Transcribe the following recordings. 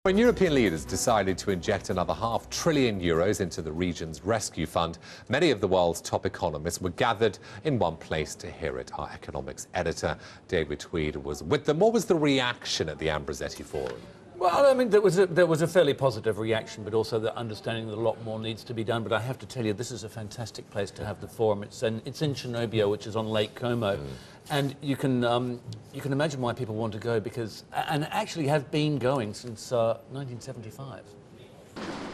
When European leaders decided to inject another €500 billion into the region's rescue fund, many of the world's top economists were gathered in one place to hear it. Our economics editor, David Tweed, was with them. What was the reaction at the Ambrosetti Forum? Well, I mean, there was a fairly positive reaction, but also the understanding that a lot more needs to be done. But I have to tell you, this is a fantastic place to have the forum. It's in Cernobbio, which is on Lake Como, and you can imagine why people want to go, because and actually have been going since 1975.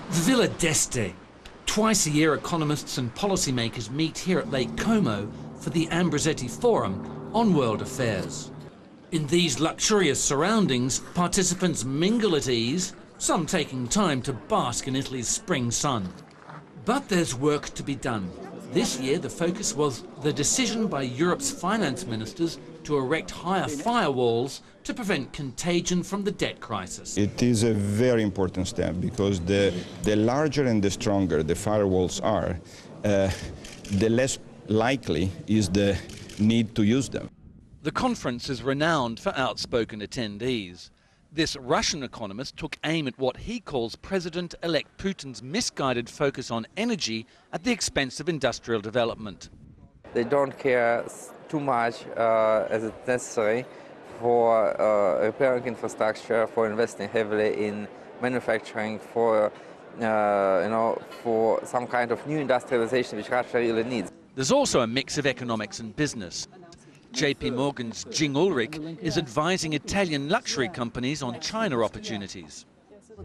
Villa d'Este. Twice a year, economists and policymakers meet here at Lake Como for the Ambrosetti Forum on world affairs. In these luxurious surroundings, participants mingle at ease, some taking time to bask in Italy's spring sun. But there's work to be done. This year, the focus was the decision by Europe's finance ministers to erect higher firewalls to prevent contagion from the debt crisis. It is a very important step, because the larger and the stronger the firewalls are, the less likely is the need to use them. The conference is renowned for outspoken attendees. This Russian economist took aim at what he calls President-elect Putin's misguided focus on energy at the expense of industrial development. They don't care too much as it's necessary for repairing infrastructure, for investing heavily in manufacturing, for for some kind of new industrialization which Russia really needs. There's also a mix of economics and business. JP Morgan's Jing Ulrich is advising Italian luxury companies on China opportunities.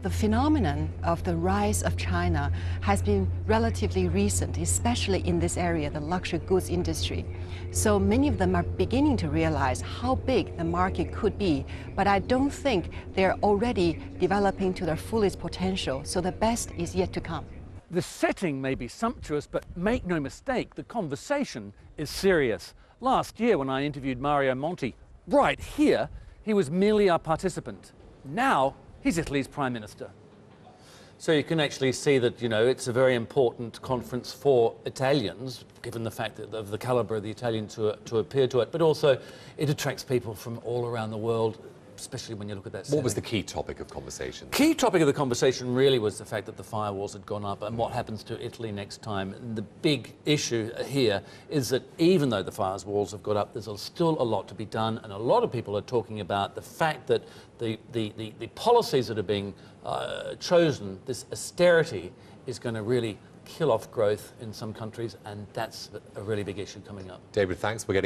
The phenomenon of the rise of China has been relatively recent, especially in this area, the luxury goods industry. So many of them are beginning to realize how big the market could be, but I don't think they're already developing to their fullest potential, so the best is yet to come. The setting may be sumptuous, but make no mistake, the conversation is serious. Last year, when I interviewed Mario Monti, right here, he was merely a participant. Now, he's Italy's Prime Minister. So you can actually see that, it's a very important conference for Italians, given the fact that of the calibre of the Italians to appear to it, but also it attracts people from all around the world, especially when you look at that setting. What was the key topic of conversation? Key topic of the conversation really was the fact that the firewalls had gone up and what happens to Italy next time. And the big issue here is that even though the firewalls have got up, there's still a lot to be done, and a lot of people are talking about the fact that the policies that are being chosen, this austerity, is going to really kill off growth in some countries, and that's a really big issue coming up. David, thanks. We're getting